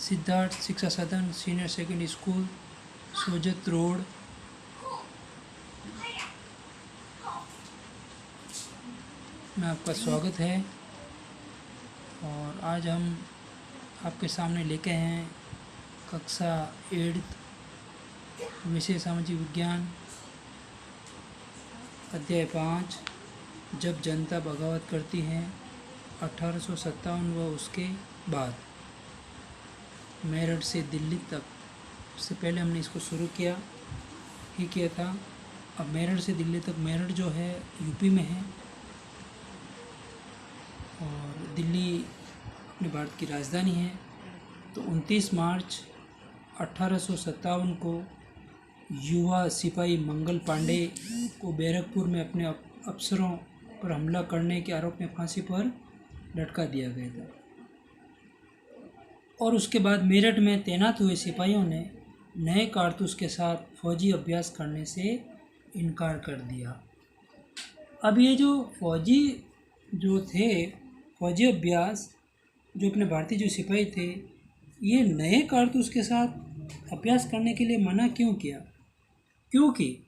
सिद्धार्थ शिक्षा सदन senior secondary school, Sojat road. में आपका स्वागत है। और आज हम आपके सामने लेके हैं कक्षा 8 विषय सामाजिक विज्ञान, अध्याय 5, जब जनता बगावत करती है 1857 व उसके बाद, मेरठ से दिल्ली तक। इससे पहले हमने इसको शुरू किया था। अब मेरठ से दिल्ली तक, मेरठ जो है यूपी में है और दिल्ली अपने भारत की राजधानी है। तो 29 मार्च 1857 को युवा सिपाही मंगल पांडे को बैरकपुर में अपने अफसरों पर हमला करने के आरोप में फांसी पर लटका दिया गया था। और उसके बाद मेरठ में तैनात हुए सिपाहियों ने नए कारतूस के साथ फौजी अभ्यास करने से इनकार कर दिया। अब ये जो फौजी अभ्यास जो अपने भारतीय जो सिपाही थे, ये नए कारतूस के साथ अभ्यास करने के लिए मना क्यों किया? क्योंकि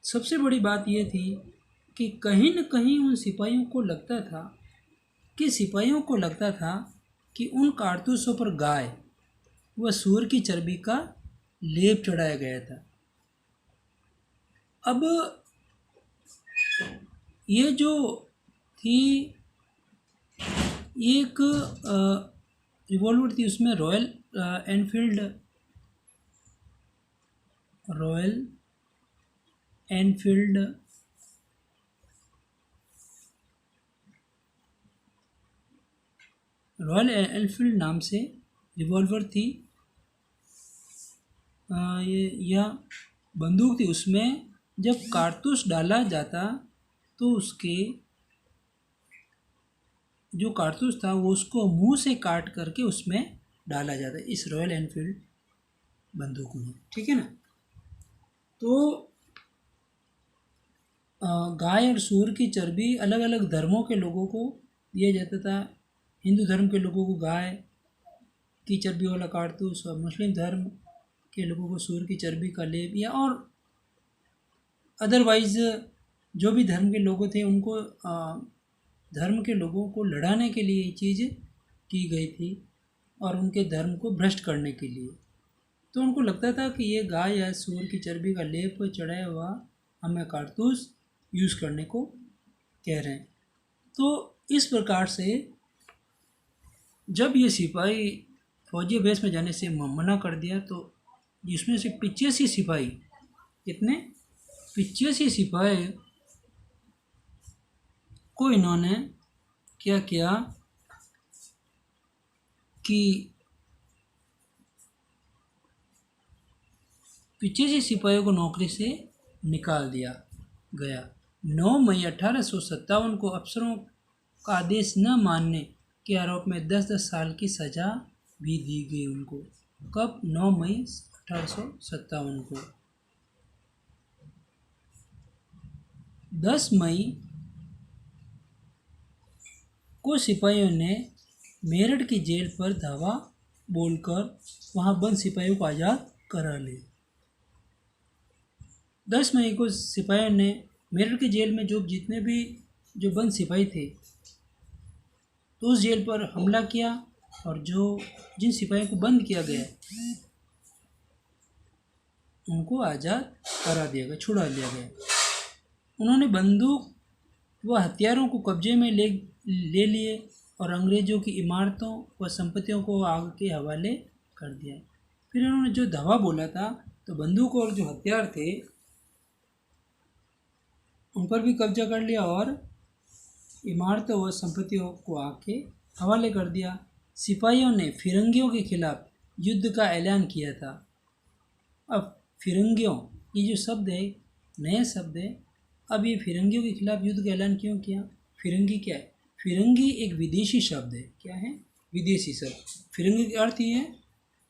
सबसे बड़ी बात ये थी कि कहीं न कहीं उन सिपाहियों को लगता था कि उन कारतूसों पर गाय व सूअर की चर्बी का लेप चढ़ाया गया था। अब ये जो थी, एक रिवॉल्वर थी, उसमें रॉयल एनफील्ड नाम से रिवॉल्वर थी। यह बंदूक थी। उसमें जब कारतूस डाला जाता तो उसके जो कारतूस था वो उसको मुंह से काट करके उसमें डाला जाता, इस रॉयल एनफील्ड बंदूक में। ठीक है ना? तो गाय और सूअर की चर्बी अलग अलग धर्मों के लोगों को दिया जाता था। हिंदू धर्म के लोगों को गाय की चर्बी वाला कारतूस, और मुस्लिम धर्म के लोगों को सूअर की चर्बी का लेप, या और अदरवाइज जो भी धर्म के लोग थे उनको धर्म के लोगों को लड़ाने के लिए ये चीज़ की गई थी और उनके धर्म को भ्रष्ट करने के लिए। तो उनको लगता था कि ये गाय या सूअर की चर्बी का लेप चढ़ाया हुआ हमें कारतूस यूज़ करने को कह रहे हैं। तो इस प्रकार से जब ये सिपाही फौजी अभ्यास में जाने से मना कर दिया, तो जिसमें से 85 सिपाही, कितने? 85 सिपाही को इन्होंने क्या किया कि 85 सिपाहियों को नौकरी से निकाल दिया गया। 9 मई 1857 को अफसरों का आदेश न मानने के आरोप में 10-10 साल की सज़ा भी दी गई उनको। कब? 9 मई 1857 को। 10 मई को सिपाहियों ने मेरठ की जेल पर धावा बोलकर वहां बंद सिपाहियों को आज़ाद करा लिया। 10 मई को सिपाहियों ने मेरठ की जेल में जितने भी जो बंद सिपाही थे, तो उस जेल पर हमला किया और जिन सिपाहियों को बंद किया गया उनको आज़ाद करा दिया गया, छुड़ा लिया गया। उन्होंने बंदूक व हथियारों को कब्जे में ले लिए और अंग्रेज़ों की इमारतों व संपत्तियों को आग के हवाले कर दिया। फिर उन्होंने जो धावा बोला था, तो बंदूक और जो हथियार थे उन पर भी कब्जा कर लिया और इमारतों व संपत्तियों को आग के हवाले कर दिया। सिपाहियों ने फिरंगियों के खिलाफ युद्ध का ऐलान किया था। अब फिरंगियों, ये जो शब्द है नया शब्द है। अब ये फिरंगियों के खिलाफ युद्ध का ऐलान क्यों किया? फिरंगी क्या है? फिरंगी एक विदेशी शब्द है। क्या है? विदेशी शब्द। फिरंगी का अर्थ ही है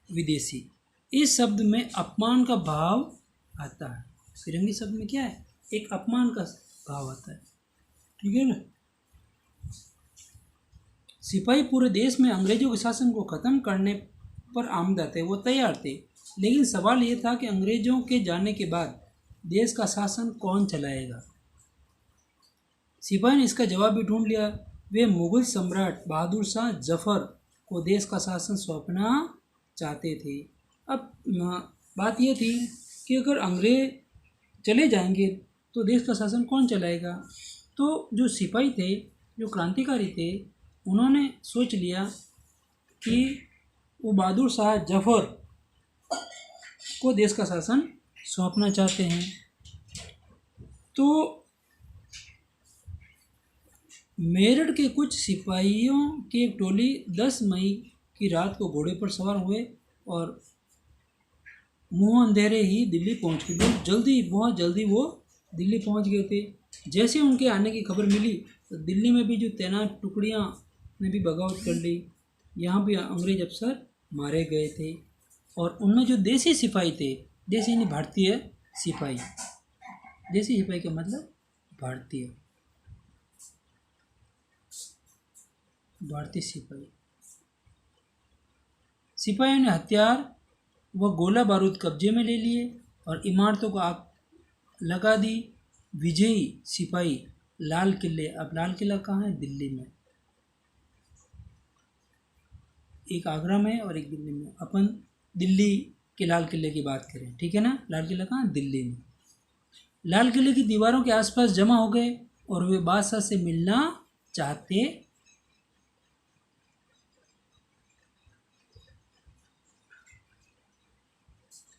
विदेशी। इस शब्द में अपमान का भाव आता है। फिरंगी शब्द में क्या है? एक अपमान का भाव आता है। ठीक है ना? सिपाही पूरे देश में अंग्रेजों के शासन को ख़त्म करने पर आमदा थे, वो तैयार थे। लेकिन सवाल ये था कि अंग्रेज़ों के जाने के बाद देश का शासन कौन चलाएगा। सिपाही ने इसका जवाब भी ढूंढ लिया। वे मुगल सम्राट बहादुर शाह जफर को देश का शासन सौंपना चाहते थे। अब बात यह थी कि अगर अंग्रेज चले जाएंगे तो देश का शासन कौन चलाएगा। तो जो सिपाही थे, जो क्रांतिकारी थे, उन्होंने सोच लिया कि वो बहादुर शाह जफर को देश का शासन सौंपना चाहते हैं। तो मेरठ के कुछ सिपाहियों की एक टोली 10 मई की रात को घोड़े पर सवार हुए और मुँह अंधेरे ही दिल्ली पहुंच गए। बहुत जल्दी वो दिल्ली पहुंच गए थे। जैसे उनके आने की खबर मिली तो दिल्ली में भी जो तैनात टुकड़ियां ने भी बगावत कर ली। यहाँ भी अंग्रेज अफसर मारे गए थे और उनमें जो देसी सिपाही थे, देसी यानी भारतीय सिपाही, देसी सिपाही का मतलब भारतीय सिपाही। सिपाहियों ने हथियार व गोला बारूद कब्जे में ले लिए और इमारतों को आग लगा दी। विजयी सिपाही लाल किले, अब लाल किला कहाँ है? दिल्ली में, एक आगरा में और एक दिल्ली में। अपन दिल्ली के लाल किले की बात करें, ठीक है ना। लाल किला कहाँ? दिल्ली में। लाल किले की दीवारों के आसपास जमा हो गए और वे बादशाह से मिलना चाहते।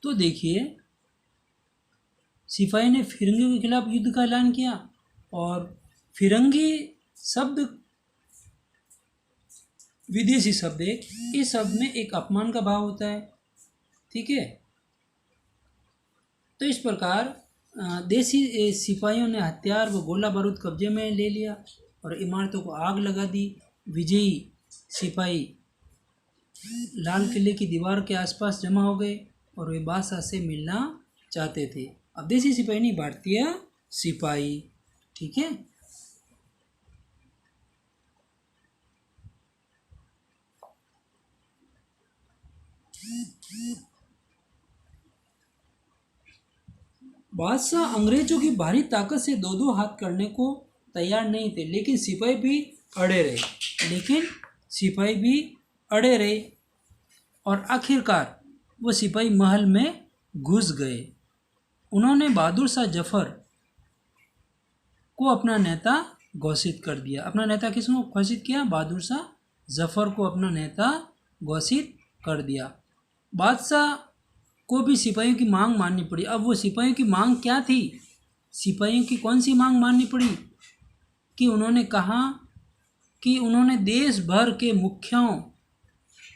तो देखिए, सिपाही ने फिरंगियों के खिलाफ युद्ध का ऐलान किया और फिरंगी शब्द विदेशी शब्द है। इस शब्द में एक अपमान का भाव होता है, ठीक है। तो इस प्रकार देसी सिपाहियों ने हथियार व गोला बारूद कब्जे में ले लिया और इमारतों को आग लगा दी। विजयी सिपाही लाल किले की दीवार के आसपास जमा हो गए और वे बादशाह से मिलना चाहते थे। अब देसी सिपाही नहीं, भारतीय सिपाही, ठीक है। बादशाह अंग्रेजों की भारी ताकत से दो दो हाथ करने को तैयार नहीं थे, लेकिन सिपाही भी अड़े रहे और आखिरकार वो सिपाही महल में घुस गए। उन्होंने बहादुर शाह जफर को अपना नेता घोषित कर दिया। अपना नेता किसको घोषित किया? बहादुर शाह जफर को अपना नेता घोषित कर दिया। बादशाह को भी सिपाहियों की मांग माननी पड़ी। अब वो सिपाहियों की मांग क्या थी? सिपाहियों की कौन सी मांग माननी पड़ी? कि उन्होंने कहा कि उन्होंने देश भर के मुखियाओं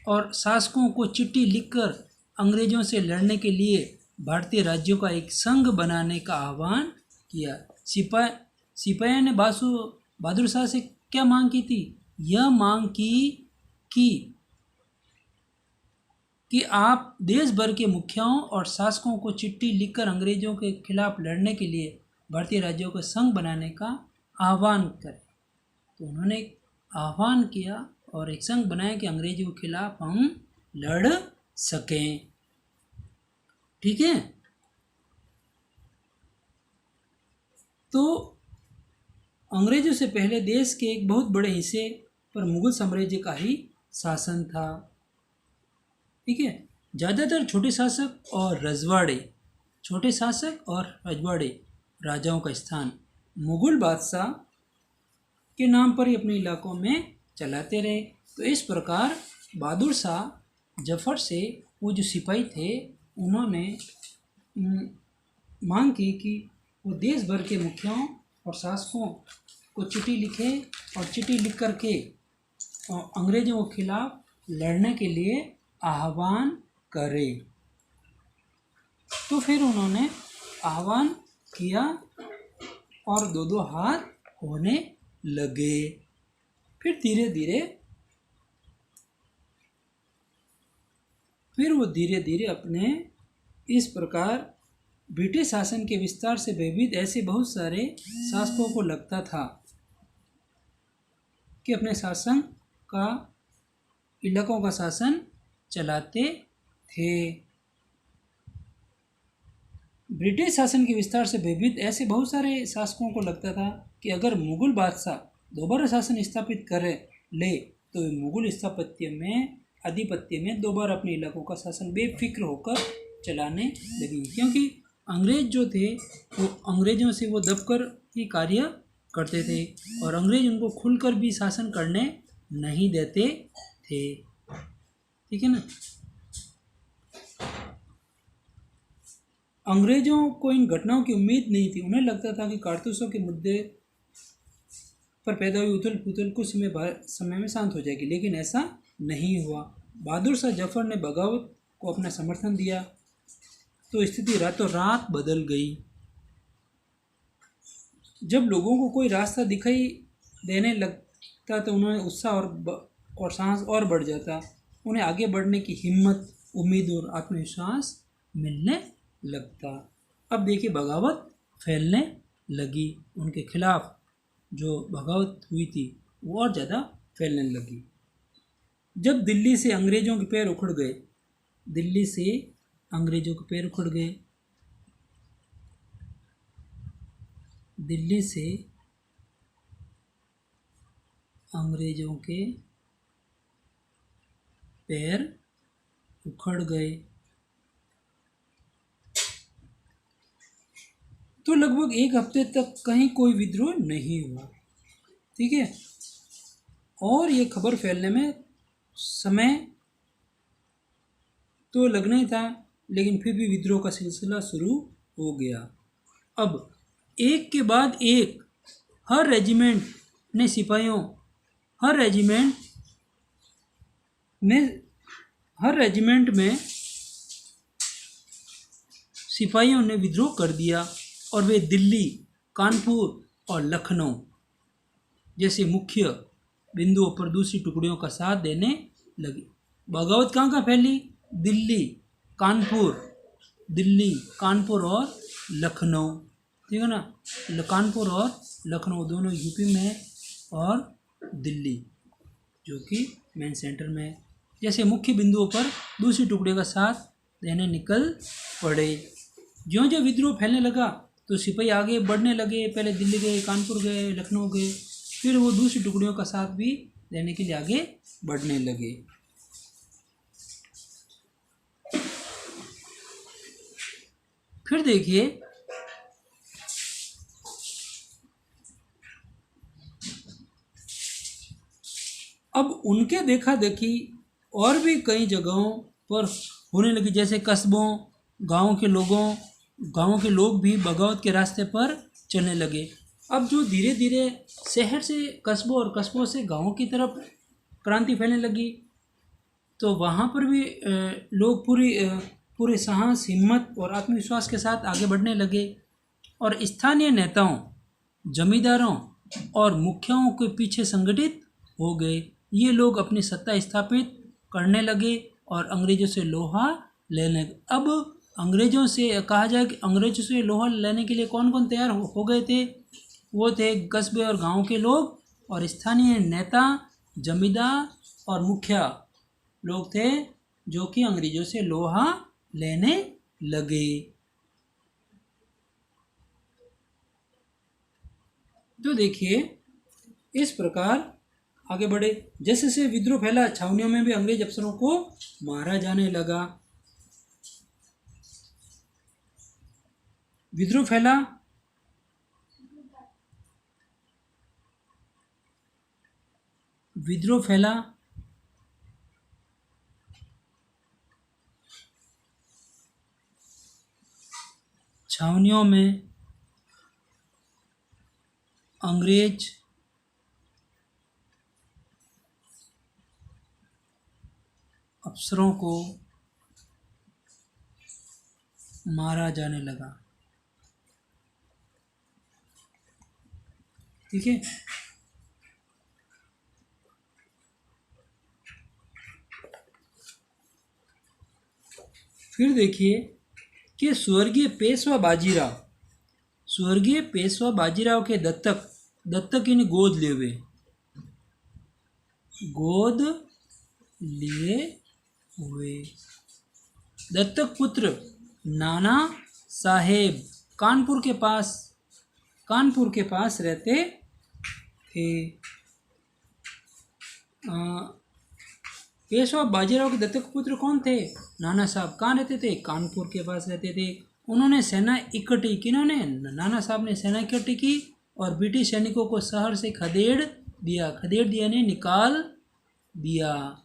और शासकों को चिट्ठी लिखकर अंग्रेजों से लड़ने के लिए भारतीय राज्यों का एक संघ बनाने का आह्वान किया। सिपाहियों ने बहादुर शाह से क्या मांग की थी? यह मांग की कि आप देश भर के मुखियाओं और शासकों को चिट्ठी लिखकर अंग्रेजों के खिलाफ लड़ने के लिए भारतीय राज्यों का संघ बनाने का आह्वान करें। तो उन्होंने एक आह्वान किया और एक संघ बनाया कि अंग्रेजों के खिलाफ हम लड़ सकें, ठीक है। तो अंग्रेजों से पहले देश के एक बहुत बड़े हिस्से पर मुगल साम्राज्य का ही शासन था, ठीक है। ज़्यादातर छोटे शासक और रजवाड़े राजाओं का स्थान मुगल बादशाह के नाम पर ही अपने इलाकों में चलाते रहे। तो इस प्रकार बहादुर शाह जफर से वो जो सिपाही थे, उन्होंने मांग की कि वो देश भर के मुखियाओं और शासकों को चिट्ठी लिखे और चिट्ठी लिख करके अंग्रेजों के खिलाफ लड़ने के लिए आह्वान करे। तो फिर उन्होंने आह्वान किया और दो दो हाथ होने लगे। फिर धीरे धीरे अपने इस प्रकार ब्रिटिश शासन के विस्तार से भयभीत ऐसे बहुत सारे शासकों को लगता था कि अपने शासन का, इलाकों का शासन चलाते थे। ब्रिटिश शासन के विस्तार से भयभीत ऐसे बहुत सारे शासकों को लगता था कि अगर मुगल बादशाह दोबारा शासन स्थापित करे ले तो वे मुगल आधिपत्य में दोबारा अपने इलाकों का शासन बेफिक्र होकर चलाने लगी, क्योंकि अंग्रेज जो थे वो अंग्रेजों से वो दबकर ही कार्य करते थे और अंग्रेज उनको खुलकर भी शासन करने नहीं देते थे। ठीक है ना। अंग्रेजों को इन घटनाओं की उम्मीद नहीं थी। उन्हें लगता था कि कारतूसों के मुद्दे पर पैदा हुई उथल पुथल कुछ समय में शांत हो जाएगी, लेकिन ऐसा नहीं हुआ। बहादुर शाह जफर ने बगावत को अपना समर्थन दिया तो स्थिति रातों रात बदल गई। जब लोगों को कोई रास्ता दिखाई देने लगता तो उन्हें उत्साह और साहस और बढ़ जाता। उन्हें आगे बढ़ने की हिम्मत, उम्मीद और आत्मविश्वास मिलने लगता। अब देखिए बगावत फैलने लगी, उनके खिलाफ जो बगावत हुई थी वो और ज़्यादा फैलने लगी। जब दिल्ली से अंग्रेज़ों के पैर उखड़ गए, दिल्ली से अंग्रेज़ों के पैर उखड़ गए, दिल्ली से अंग्रेज़ों के पैर उखड़ गए तो लगभग एक हफ्ते तक कहीं कोई विद्रोह नहीं हुआ। ठीक है। और ये खबर फैलने में समय तो लगना ही था, लेकिन फिर भी विद्रोह का सिलसिला शुरू हो गया। अब एक के बाद एक हर रेजिमेंट में सिपाहियों ने विद्रोह कर दिया और वे दिल्ली, कानपुर और लखनऊ जैसे मुख्य बिंदुओं पर दूसरी टुकड़ियों का साथ देने लगे। बगावत कहाँ फैली? दिल्ली, कानपुर और लखनऊ। ठीक है ना। कानपुर और लखनऊ दोनों यूपी में और दिल्ली जो कि मेन सेंटर में है, जैसे मुख्य बिंदुओं पर दूसरी टुकड़ियों का साथ देने निकल पड़े। ज्यों ज्यों विद्रोह फैलने लगा तो सिपाही आगे बढ़ने लगे। पहले दिल्ली गए, कानपुर गए, लखनऊ गए, फिर वो दूसरी टुकड़ियों का साथ भी देने के लिए आगे बढ़ने लगे। फिर देखिए अब उनके देखा देखी और भी कई जगहों पर होने लगी, जैसे कस्बों, गांव के लोग भी बगावत के रास्ते पर चलने लगे। अब जो धीरे धीरे शहर से कस्बों और कस्बों से गांवों की तरफ क्रांति फैलने लगी तो वहाँ पर भी लोग पूरे साहस, हिम्मत और आत्मविश्वास के साथ आगे बढ़ने लगे और स्थानीय नेताओं, जमींदारों और मुखियाओं के पीछे संगठित हो गए। ये लोग अपनी सत्ता स्थापित करने लगे और अंग्रेजों से लोहा लेने। अब अंग्रेजों से कहा जाए कि अंग्रेजों से लोहा लेने के लिए कौन कौन तैयार हो गए थे? वो थे कस्बे और गांव के लोग और स्थानीय नेता, जमींदार और मुखिया लोग थे जो कि अंग्रेजों से लोहा लेने लगे। तो देखिए इस प्रकार आगे बढ़े। जैसे जैसे विद्रोह फैला, छावनियों में भी अंग्रेज अफसरों को मारा जाने लगा। विद्रोह फैला छावनियों में अंग्रेज अफसरों को मारा जाने लगा। ठीक है। फिर देखिए कि स्वर्गीय पेशवा बाजीराव के दत्तक इन गोद लिए हुए। दत्तक पुत्र नाना साहेब कानपुर के पास रहते थे। पेशवा बाजीराव के दत्तक पुत्र कौन थे? नाना साहब। कहाँ रहते थे? कानपुर के पास रहते थे। उन्होंने सेना इकट्ठी की। नाना साहब ने सेना इकट्ठी की और ब्रिटिश सैनिकों को शहर से खदेड़ दिया ने निकाल दिया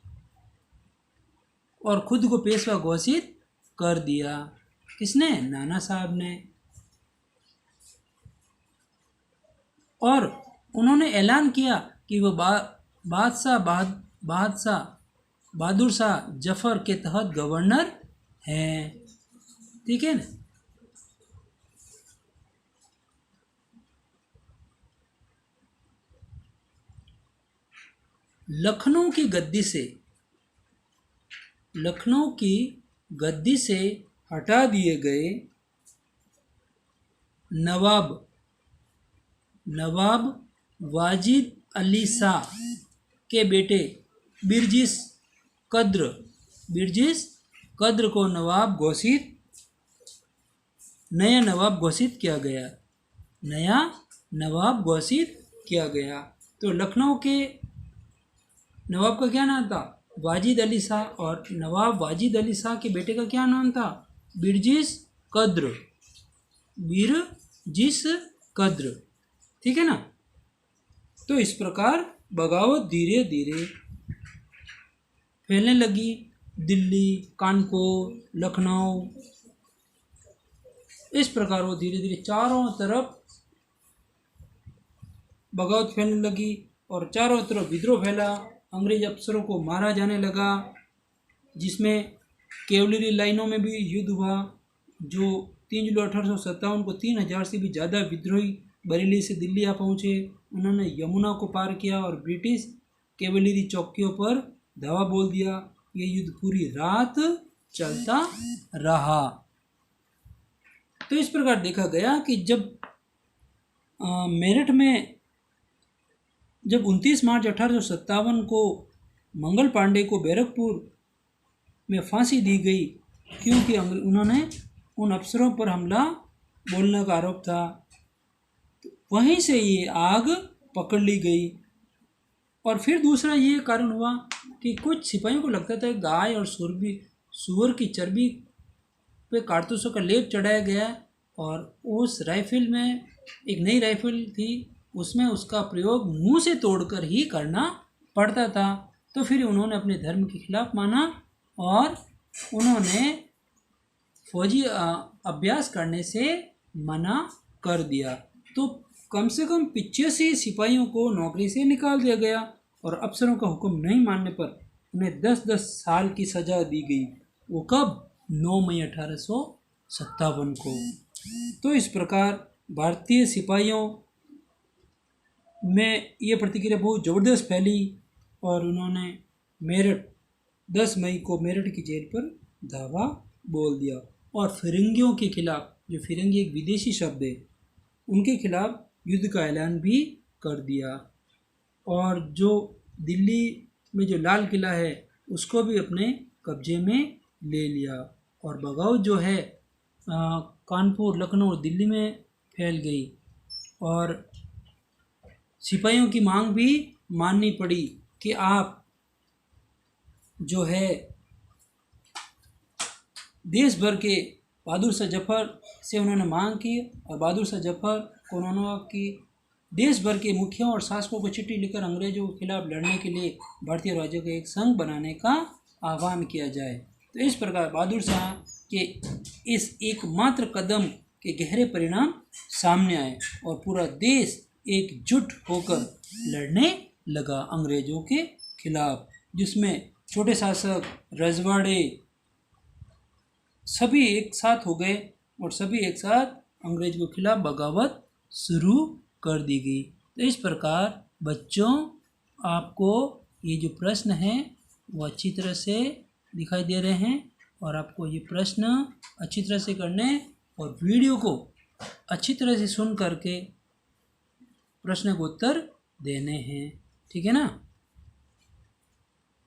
और खुद को पेशवा घोषित कर दिया। किसने? नाना साहब ने। और उन्होंने ऐलान किया कि वो बहादुर शाह जफर के तहत गवर्नर हैं। ठीक है ना। लखनऊ की गद्दी से हटा दिए गए नवाब वाजिद अली शाह के बेटे बिरजिस कद्र को नया नवाब घोषित किया गया। तो लखनऊ के नवाब का क्या नाम था? वाजिद अली शाह। और नवाब वाजिद अली शाह के बेटे का क्या नाम था? बिरजिस कद्र। ठीक है ना। तो इस प्रकार बगावत धीरे धीरे फैलने लगी। दिल्ली, कानपुर, लखनऊ, इस प्रकार वो धीरे धीरे चारों तरफ बगावत फैलने लगी और चारों तरफ विद्रोह फैला। अंग्रेज अफसरों को मारा जाने लगा, जिसमें कैवलरी लाइनों में भी युद्ध हुआ। जो 3 जुलाई 1857 को 3000 से भी ज़्यादा विद्रोही बरेली से दिल्ली आ पहुँचे। उन्होंने यमुना को पार किया और ब्रिटिश कैवलरी चौकियों पर धावा बोल दिया। ये युद्ध पूरी रात चलता रहा। तो इस प्रकार देखा गया कि जब मेरठ में 29 मार्च 1857 को मंगल पांडे को बैरकपुर में फांसी दी गई, क्योंकि उन्होंने उन अफसरों पर हमला बोलने का आरोप था। तो वहीं से ये आग पकड़ ली गई। और फिर दूसरा ये कारण हुआ कि कुछ सिपाहियों को लगता था गाय और सूअर की चर्बी पे कारतूसों का लेप चढ़ाया गया और उस राइफल में एक नई राइफल थी, उसमें उसका प्रयोग मुंह से तोड़कर ही करना पड़ता था। तो फिर उन्होंने अपने धर्म के खिलाफ माना और उन्होंने फौजी अभ्यास करने से मना कर दिया। तो कम से कम 85 सिपाहियों को नौकरी से निकाल दिया गया और अफसरों का हुक्म नहीं मानने पर उन्हें 10-10 साल की सज़ा दी गई। वो कब? 9 मई 1857 को। तो इस प्रकार भारतीय सिपाहियों में ये प्रतिक्रिया बहुत ज़बरदस्त फैली और उन्होंने 10 मई को मेरठ की जेल पर धावा बोल दिया और फिरंगियों के खिलाफ, जो फिरंगी एक विदेशी शब्द है, उनके खिलाफ युद्ध का ऐलान भी कर दिया। और जो दिल्ली में जो लाल किला है उसको भी अपने कब्जे में ले लिया और बगावत जो है कानपुर, लखनऊ और दिल्ली में फैल गई और सिपाहियों की मांग भी माननी पड़ी कि आप जो है देश भर के बहादुर शाह जफर से उन्होंने मांग की और बहादुर शाह जफर को उन्होंने की देश भर के मुखियाओं और शासकों को चिट्ठी लिखकर अंग्रेजों के खिलाफ लड़ने के लिए भारतीय राज्यों के एक संघ बनाने का आह्वान किया जाए। तो इस प्रकार बहादुर शाह के इस एकमात्र कदम के गहरे परिणाम सामने आए और पूरा देश एकजुट होकर लड़ने लगा अंग्रेजों के खिलाफ, जिसमें छोटे शासक, रजवाड़े सभी एक साथ हो गए और सभी एक साथ अंग्रेज के खिलाफ बगावत शुरू कर दी गई। तो इस प्रकार बच्चों, आपको ये जो प्रश्न हैं वो अच्छी तरह से दिखाई दे रहे हैं और आपको ये प्रश्न अच्छी तरह से करने और वीडियो को अच्छी तरह से सुन करके प्रश्न को उत्तर देने हैं। ठीक है ना।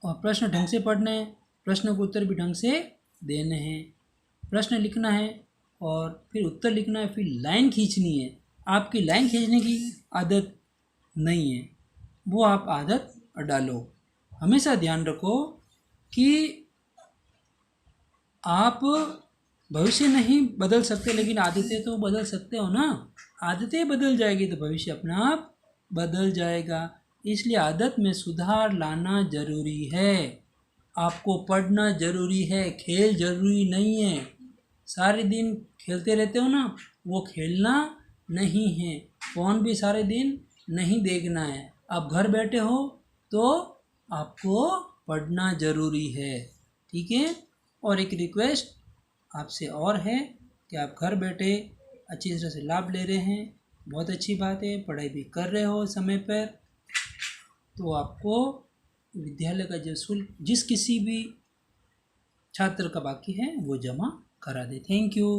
और प्रश्न ढंग से पढ़ने, प्रश्न को उत्तर भी ढंग से देने हैं। प्रश्न लिखना है और फिर उत्तर लिखना है, फिर लाइन खींचनी है। आपकी लाइन खींचने की आदत नहीं है, वो आप आदत डालो। हमेशा ध्यान रखो कि आप भविष्य नहीं बदल सकते, लेकिन आदतें तो बदल सकते हो ना। आदतें बदल जाएगी तो भविष्य अपने आप बदल जाएगा। इसलिए आदत में सुधार लाना जरूरी है। आपको पढ़ना जरूरी है, खेल जरूरी नहीं है। सारे दिन खेलते रहते हो ना, वो खेलना नहीं है। फ़ोन भी सारे दिन नहीं देखना है। आप घर बैठे हो तो आपको पढ़ना ज़रूरी है, ठीक है। और एक रिक्वेस्ट आपसे और है कि आप घर बैठे अच्छी तरह से लाभ ले रहे हैं, बहुत अच्छी बात है। पढ़ाई भी कर रहे हो समय पर, तो आपको विद्यालय का जो शुल्क जिस किसी भी छात्र का बाकी है वो जमा करा दे। Thank you.